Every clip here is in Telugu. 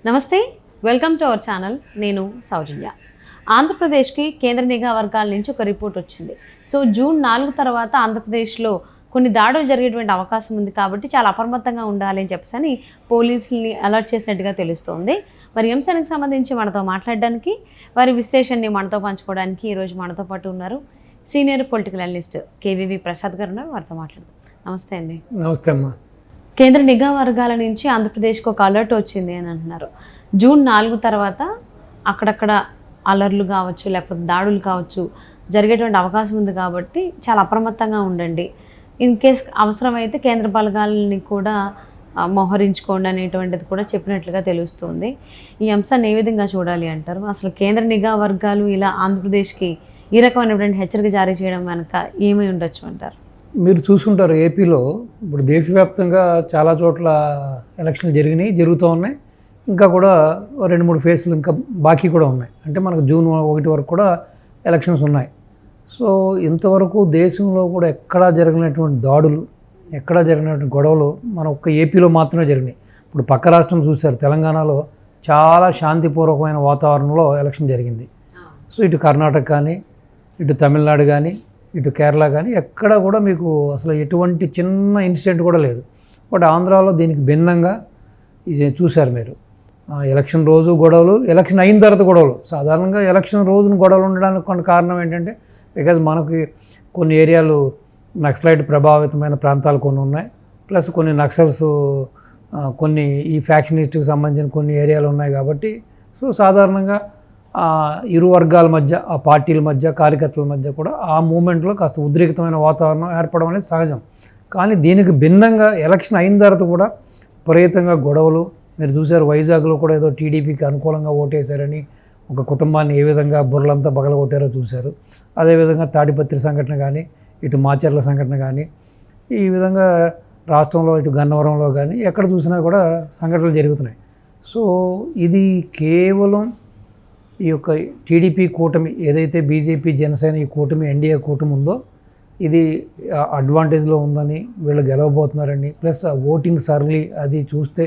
నమస్తే, వెల్కమ్ టు అవర్ ఛానల్. నేను సౌజన్య. ఆంధ్రప్రదేశ్కి కేంద్ర నిఘా వర్గాల నుంచి ఒక రిపోర్ట్ వచ్చింది. సో జూన్ 4 తర్వాత ఆంధ్రప్రదేశ్లో కొన్ని దాడులు జరిగేటువంటి అవకాశం ఉంది కాబట్టి చాలా అప్రమత్తంగా ఉండాలి అని చెప్పేసి పోలీసుల్ని అలర్ట్ చేసినట్టుగా తెలుస్తోంది. మరి ఈ అంశానికి సంబంధించి మనతో మాట్లాడడానికి, వారి విశ్లేషణని మనతో పంచుకోవడానికి ఈరోజు మనతో పాటు ఉన్నారు senior political analyst KVV Prasad గారు ఉన్నారు. వారితో మాట్లాడదాం. నమస్తే అండి. నమస్తే అమ్మా. కేంద్ర నిఘా వర్గాల నుంచి ఆంధ్రప్రదేశ్కి ఒక అలర్ట్ వచ్చింది అని అంటున్నారు. జూన్ 4 తర్వాత అక్కడక్కడ అలర్లు కావచ్చు, లేకపోతే దాడులు కావచ్చు జరిగేటువంటి అవకాశం ఉంది కాబట్టి చాలా అప్రమత్తంగా ఉండండి. ఇన్ కేస్ అవసరమైతే కేంద్ర బలగాలని కూడా మోహరించుకోండి అనేటువంటిది కూడా చెప్పినట్లుగా తెలుస్తుంది. ఈ అంశాన్ని ఏ విధంగా చూడాలి అంటారు? అసలు కేంద్ర నిఘా వర్గాలు ఇలా ఆంధ్రప్రదేశ్కి ఈ రకమైనటువంటి హెచ్చరిక జారీ చేయడం వెనక ఏమై ఉండొచ్చు అంటారు? మీరు చూసుంటారు, ఏపీలో ఇప్పుడు దేశవ్యాప్తంగా చాలా చోట్ల ఎలక్షన్లు జరుగుతూ ఉన్నాయి. ఇంకా కూడా 2-3 ఫేజ్లు ఇంకా బాకీ కూడా ఉన్నాయి. అంటే మనకు జూన్ 1 వరకు కూడా ఎలక్షన్స్ ఉన్నాయి. సో ఇంతవరకు దేశంలో కూడా ఎక్కడా జరిగినటువంటి దాడులు, ఎక్కడా జరిగినటువంటి గొడవలు మన ఒక్క ఏపీలో మాత్రమే జరిగినాయి. ఇప్పుడు పక్క రాష్ట్రం చూశారు, తెలంగాణలో చాలా శాంతిపూర్వకమైన వాతావరణంలో ఎలక్షన్ జరిగింది. సో ఇటు కర్ణాటక కానీ, ఇటు తమిళనాడు కానీ, ఇటు కేరళ కానీ ఎక్కడ కూడా మీకు అసలు ఎటువంటి చిన్న ఇన్సిడెంట్ కూడా లేదు. బట్ ఆంధ్రాలో దీనికి భిన్నంగా ఇది చూశారు మీరు. ఎలక్షన్ రోజు గొడవలు, ఎలక్షన్ అయిన తర్వాత గొడవలు. సాధారణంగా ఎలక్షన్ రోజున గొడవలు ఉండడానికి కొన్ని కారణం ఏంటంటే, బికాజ్ మనకి కొన్ని ఏరియాలు నక్సలైట్ ప్రభావితమైన ప్రాంతాలు కొన్ని ఉన్నాయి. ప్లస్ కొన్ని నక్సల్స్, కొన్ని ఈ ఫ్యాక్షనిస్ట్కి సంబంధించిన కొన్ని ఏరియాలు ఉన్నాయి కాబట్టి సో సాధారణంగా ఇరు వర్గాల మధ్య, ఆ పార్టీల మధ్య, కార్యకర్తల మధ్య కూడా ఆ మూమెంట్లో కాస్త ఉద్రిక్తమైన వాతావరణం ఏర్పడడం అనేది సహజం. కానీ దీనికి భిన్నంగా ఎలక్షన్ అయిన తర్వాత కూడా విపరీతంగా గొడవలు మీరు చూశారు. వైజాగ్లో కూడా ఏదో టీడీపీకి అనుకూలంగా ఓటేశారని ఒక కుటుంబాన్ని ఏ విధంగా బుర్రలంతా పగలగొట్టారో చూశారు. అదేవిధంగా తాడిపత్రి సంఘటన కానీ, ఇటు మాచర్ల సంఘటన కానీ, ఈ విధంగా రాష్ట్రంలో ఇటు గన్నవరంలో కానీ ఎక్కడ చూసినా కూడా సంఘటనలు జరుగుతున్నాయి. సో ఇది కేవలం ఈ యొక్క టీడీపీ కూటమి, ఏదైతే బీజేపీ జనసేన ఈ కూటమి, ఎన్డీఏ కూటమి ఉందో ఇది అడ్వాంటేజ్లో ఉందని, వీళ్ళు గెలవబోతున్నారని, ప్లస్ ఆ ఓటింగ్ సర్లీ అది చూస్తే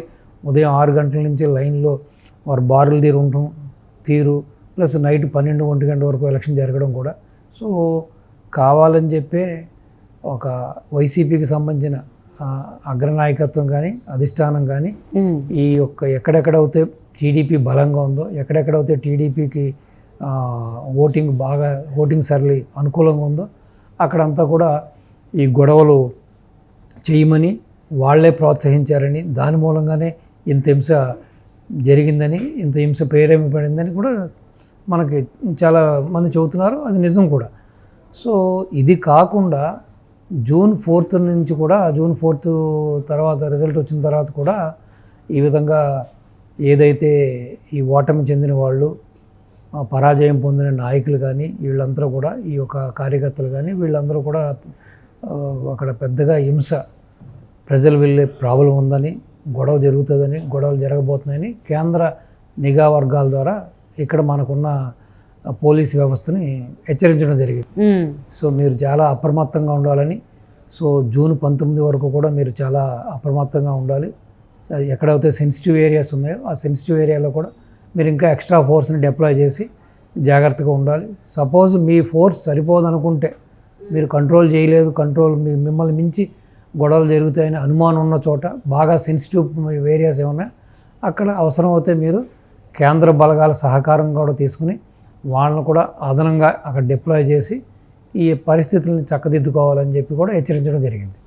ఉదయం 6 గంటల నుంచి లైన్లో వారు బారులు తీరు, ప్లస్ నైట్ 12-1 గంట వరకు ఎలక్షన్ జరగడం కూడా. సో కావాలని చెప్పే ఒక వైసీపీకి సంబంధించిన అగ్రనాయకత్వం కానీ, అధిష్టానం కానీ ఈ యొక్క ఎక్కడెక్కడైతే టీడీపీ బలంగా ఉందో, ఎక్కడెక్కడైతే టీడీపీకి ఓటింగ్ సర్లీ అనుకూలంగా ఉందో అక్కడంతా కూడా ఈ గొడవలు చేయమని వాళ్ళే ప్రోత్సహించారని, దాని మూలంగానే ఇంత హింస జరిగిందని, ఇంత హింస ప్రేరేపబడిందని కూడా మనకి చాలా మంది చెబుతున్నారు. అది నిజం కూడా. సో ఇది కాకుండా జూన్ 4 నుంచి కూడా, జూన్ 4 తర్వాత రిజల్ట్ వచ్చిన తర్వాత కూడా ఈ విధంగా ఏదైతే ఈ ఓటమి చెందిన వాళ్ళు, పరాజయం పొందిన నాయకులు కానీ, వీళ్ళందరూ కూడా, ఈ యొక్క కార్యకర్తలు కానీ, వీళ్ళందరూ కూడా అక్కడ పెద్దగా హింస, ప్రజలు వెళ్ళే ప్రాబ్లం ఉందని, గొడవ జరుగుతుందని, గొడవలు జరగబోతున్నాయని కేంద్ర నిఘా వర్గాల ద్వారా ఇక్కడ మనకున్న పోలీస్ వ్యవస్థని హెచ్చరించడం జరిగింది. సో మీరు చాలా అప్రమత్తంగా ఉండాలని, సో జూన్ 19 వరకు కూడా మీరు చాలా అప్రమత్తంగా ఉండాలి. ఎక్కడైతే సెన్సిటివ్ ఏరియాస్ ఉన్నాయో ఆ సెన్సిటివ్ ఏరియాలో కూడా మీరు ఇంకా ఎక్స్ట్రా ఫోర్స్ని డిప్లాయ్ చేసి జాగ్రత్తగా ఉండాలి. సపోజ్ మీ ఫోర్స్ సరిపోదనుకుంటే, మీరు కంట్రోల్ చేయలేదు, మిమ్మల్ని మించి గొడవలు జరుగుతాయని అనుమానం ఉన్న చోట, బాగా సెన్సిటివ్ ఏరియాస్ ఏమన్నా అక్కడ అవసరమైతే మీరు కేంద్ర బలగాల సహకారం కూడా తీసుకుని వాళ్ళని కూడా అదనంగా అక్కడ డిప్లాయ్ చేసి ఈ పరిస్థితులను చక్కదిద్దుకోవాలని చెప్పి కూడా హెచ్చరించడం జరిగింది.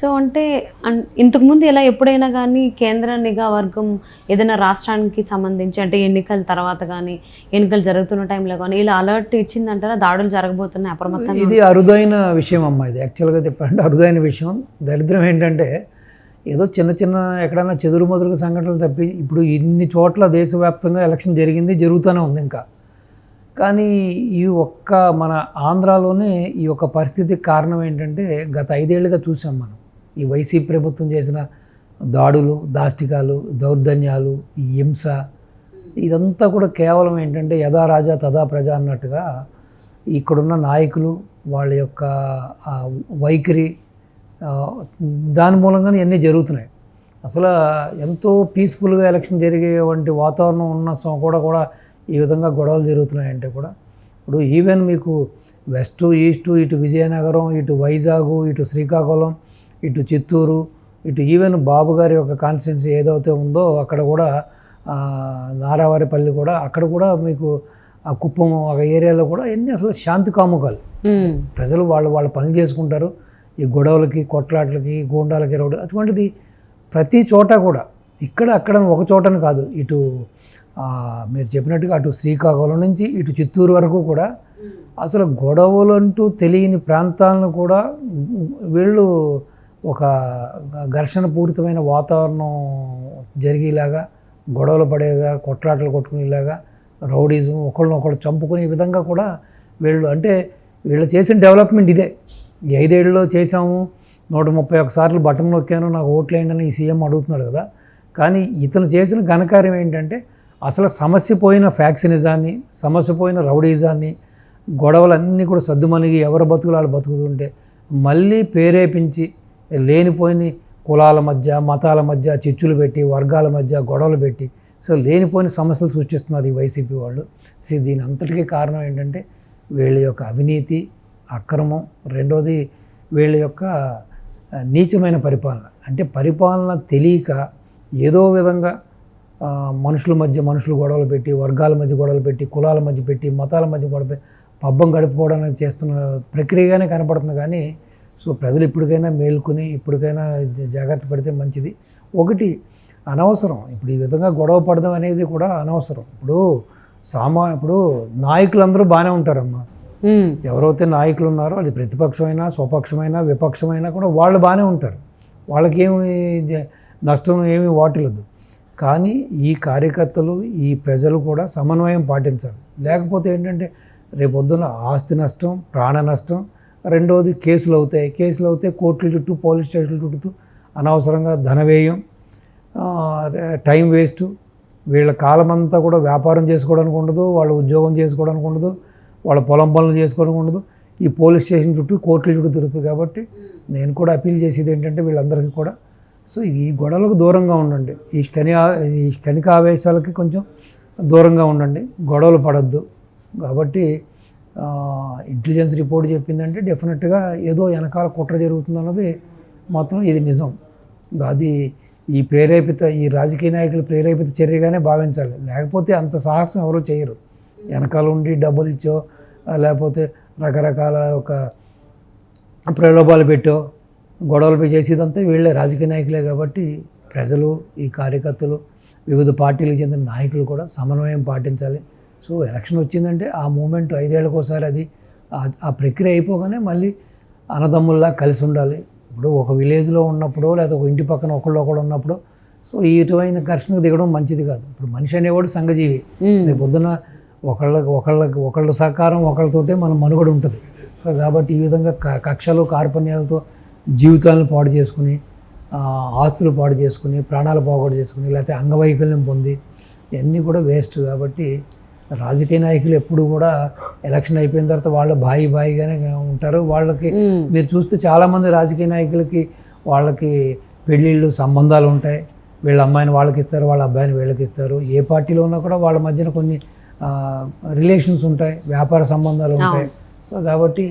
సో అంటే ఇంతకుముందు ఇలా ఎప్పుడైనా కానీ కేంద్ర నిఘా వర్గం ఏదైనా రాష్ట్రానికి సంబంధించి, అంటే ఎన్నికల తర్వాత కానీ, ఎన్నికలు జరుగుతున్న టైంలో కానీ ఇలా అలర్ట్ ఇచ్చిందంటారా? దాడులు జరగబోతున్నాయి అప్రమత్తంగా? ఇది అరుదైన విషయం అమ్మా. ఇది యాక్చువల్గా చెప్పండి అరుదైన విషయం. దరిద్రం ఏంటంటే ఏదో చిన్న ఎక్కడైనా చెదురుమదురు సంఘటనలు తప్పి ఇప్పుడు ఇన్ని చోట్ల దేశవ్యాప్తంగా ఎలక్షన్ జరుగుతూనే ఉంది ఇంకా. కానీ ఈ ఒక్క మన ఆంధ్రాలోనే ఈ యొక్క పరిస్థితికి కారణం ఏంటంటే, గత 5 ఏళ్ళుగా చూసాం మనం ఈ వైసీపీ ప్రభుత్వం చేసిన దాడులు, దాష్టికాలు, దౌర్జన్యాలు, ఈ హింస, ఇదంతా కూడా కేవలం ఏంటంటే యథా రాజా తథా ప్రజ అన్నట్టుగా ఇక్కడున్న నాయకులు వాళ్ళ యొక్క వైఖరి, దాని మూలంగానే ఇవన్నీ జరుగుతున్నాయి. అసలు ఎంతో పీస్ఫుల్గా ఎలక్షన్ జరిగే వంటి వాతావరణం ఉన్న కూడా ఈ విధంగా గొడవలు జరుగుతున్నాయంటే కూడా ఇప్పుడు ఈవెన్ మీకు వెస్ట్ ఈస్ట్ ఇటు విజయనగరం ఇటు వైజాగ్ ఇటు శ్రీకాకుళం ఇటు చిత్తూరు ఇటు ఈవెన్ బాబు గారి యొక్క కాన్స్టిట్యున్సీ ఏదైతే ఉందో అక్కడ కూడా నారావారిపల్లి కూడా అక్కడ కూడా మీకు ఆ కుప్పం ఒక ఏరియాలో కూడా ఎన్ని అసలు శాంతి కాముకాలు ప్రజలు వాళ్ళ పనులు చేసుకుంటారు. ఈ గొడవలకి కొట్లాట్లకి గోండాలకి రోడ్డు అటువంటిది ప్రతి చోట కూడా అక్కడ ఒక చోటని కాదు, ఇటు మీరు చెప్పినట్టుగా అటు శ్రీకాకుళం నుంచి ఇటు చిత్తూరు వరకు కూడా అసలు గొడవలంటూ తెలియని ప్రాంతాలను కూడా వీళ్ళు ఒక ఘర్షణ పూరితమైన వాతావరణం జరిగేలాగా గొడవలు పడేగా కొట్లాటలు కొట్టుకునేలాగా రౌడీజం ఒకళ్ళు చంపుకునే విధంగా కూడా వీళ్ళు చేసిన డెవలప్మెంట్ ఇదే. 5 ఏళ్ళలో చేశాము, 131 సార్లు బటన్ నొక్కాను, నాకు ఓట్లు వేయండి ఈ సీఎం అడుగుతున్నాడు కదా. కానీ ఇతను చేసిన ఘనకార్యం ఏంటంటే అసలు సమస్య పోయిన ఫ్యాక్సినిజాన్ని, సమస్య పోయిన రౌడీజాన్ని, గొడవలన్నీ కూడా సద్దుమణిగి ఎవరి బతుకులు వాళ్ళు బతుకుతుంటే మళ్ళీ ప్రేరేపించి లేనిపోయిన కులాల మధ్య మతాల మధ్య చిచ్చులు పెట్టి వర్గాల మధ్య గొడవలు పెట్టి సో లేనిపోయిన సమస్యలు సృష్టిస్తున్నారు ఈ వైసీపీ వాళ్ళు. సో దీని అంతటికీ కారణం ఏంటంటే వీళ్ళ యొక్క అవినీతి, అక్రమం, రెండోది వీళ్ళ యొక్క నీచమైన పరిపాలన. అంటే పరిపాలన తెలియక ఏదో విధంగా మనుషుల మధ్య మనుషులు గొడవలు పెట్టి వర్గాల మధ్య గొడవలు పెట్టి కులాల మధ్య పెట్టి మతాల మధ్య గొడవ పబ్బం గడుపుకోవడానికి చేస్తున్న ప్రక్రియగానే కనపడుతుంది. కానీ సో ప్రజలు ఇప్పటికైనా మేల్కొని ఇప్పటికైనా జాగ్రత్త పడితే మంచిది. ఒకటి అనవసరం ఇప్పుడు ఈ విధంగా గొడవ పడడం అనేది కూడా అనవసరం. ఇప్పుడు నాయకులందరూ బాగానే ఉంటారమ్మా. ఎవరైతే నాయకులు ఉన్నారో అది ప్రతిపక్షమైనా స్వపక్షమైనా విపక్షమైనా కూడా వాళ్ళు బాగానే ఉంటారు, వాళ్ళకేమి నష్టం ఏమీ వాటిల్లదు. కానీ ఈ కార్యకర్తలు ఈ ప్రజలు కూడా సమన్వయం పాటించాలి. లేకపోతే ఏంటంటే రేపొద్దున ఆస్తి నష్టం, ప్రాణ నష్టం, రెండవది కేసులు అవుతాయి కోర్టుల చుట్టూ పోలీస్ స్టేషన్ల చుట్టూ అనవసరంగా ధన వ్యయం, టైం వేస్టు, వీళ్ళ కాలమంతా కూడా వ్యాపారం చేసుకోవడానికి ఉండదు, వాళ్ళు ఉద్యోగం చేసుకోవడానికి ఉండదు, వాళ్ళ పొలం పనులు చేసుకోవడానికి ఉండదు, ఈ పోలీస్ స్టేషన్ చుట్టూ కోర్టుల చుట్టూ తిరుగుతుంది. కాబట్టి నేను కూడా అప్పీల్ చేసేది ఏంటంటే వీళ్ళందరికీ కూడా సో ఈ గొడవలకు దూరంగా ఉండండి, ఈ క్షణిక ఆవేశాలకి కొంచెం దూరంగా ఉండండి, గొడవలు పడద్దు. కాబట్టి ఇంటెలిజెన్స్ రిపోర్ట్ చెప్పిందంటే డెఫినెట్గా ఏదో వెనకాల కుట్ర జరుగుతుందన్నది మాత్రం ఇది నిజం. అది ఈ రాజకీయ నాయకులు ప్రేరేపిత చర్యగానే భావించాలి. లేకపోతే అంత సాహసం ఎవరూ చేయరు. వెనకాల ఉండి డబ్బులు ఇచ్చో లేకపోతే రకరకాల ఒక ప్రలోభాలు పెట్టో గొడవలు చేసేదంతా వీళ్ళే రాజకీయ నాయకులే. కాబట్టి ప్రజలు, ఈ కార్యకర్తలు, వివిధ పార్టీలకు చెందిన నాయకులు కూడా సమన్వయం పాటించాలి. సో ఎలక్షన్ వచ్చిందంటే ఆ మూమెంట్ 5 ఏళ్ళకోసారి అది ఆ ప్రక్రియ అయిపోగానే మళ్ళీ అన్నదమ్ముల్లా కలిసి ఉండాలి. ఇప్పుడు ఒక విలేజ్లో ఉన్నప్పుడు లేదా ఒక ఇంటి పక్కన ఒకళ్ళు ఉన్నప్పుడు సో ఇటువంటి ఘర్షణకు దిగడం మంచిది కాదు. ఇప్పుడు మనిషి అనేవాడు సంఘజీవి. రేపు పొద్దున ఒకళ్ళ సహకారం ఒకళ్ళతోటే మన మనుగడ ఉంటుంది. సో కాబట్టి ఈ విధంగా కక్షలు కార్పణ్యాలతో జీవితాలను పాడు చేసుకుని, ఆస్తులు పాడు చేసుకుని, ప్రాణాలు పోగొట్టు చేసుకుని, లేకపోతే అంగవైకల్యం పొంది ఇవన్నీ కూడా వేస్ట్. కాబట్టి రాజకీయ నాయకులు ఎప్పుడు కూడా ఎలక్షన్ అయిపోయిన తర్వాత వాళ్ళు బాయిగానే ఉంటారు. వాళ్ళకి మీరు చూస్తే చాలామంది రాజకీయ నాయకులకి వాళ్ళకి పెళ్ళిళ్ళు సంబంధాలు ఉంటాయి. వీళ్ళ అమ్మాయిని వాళ్ళకి ఇస్తారు, వాళ్ళ అబ్బాయిని వీళ్ళకి ఇస్తారు. ఏ పార్టీలో ఉన్నా కూడా వాళ్ళ మధ్యన కొన్ని రిలేషన్స్ ఉంటాయి, వ్యాపార సంబంధాలు ఉంటాయి. సో కాబట్టి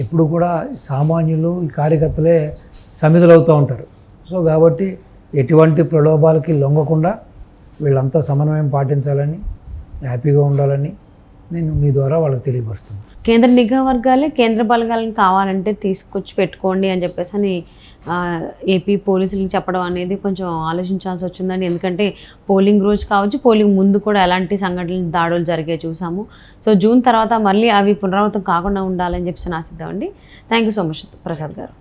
ఎప్పుడు కూడా సామాన్యులు, ఈ కార్యకర్తలే సమిధులవుతూ ఉంటారు. సో కాబట్టి ఎటువంటి ప్రలోభాలకి లొంగకుండా వీళ్ళంతా సమన్వయం పాటించాలని, హ్యాపీగా ఉండాలని నేను మీ ద్వారా వాళ్ళకి తెలియపరుస్తున్నాను. కేంద్ర నిఘా వర్గాలే కేంద్ర బలగాలను కావాలంటే తీసుకొచ్చి పెట్టుకోండి అని చెప్పేసి అని ఏపీ పోలీసులకు చెప్పడం అనేది కొంచెం ఆలోచించాల్సి వచ్చిందండి. ఎందుకంటే పోలింగ్ రోజు కావచ్చు, పోలింగ్ ముందు కూడా ఎలాంటి సంఘటనలు, దాడులు జరిగే చూసాము. సో జూన్ తర్వాత మళ్ళీ అవి పునరావృతం కాకుండా ఉండాలని చెప్పేసి ఆశిద్దామండి. Thank you so much Prasad గారు.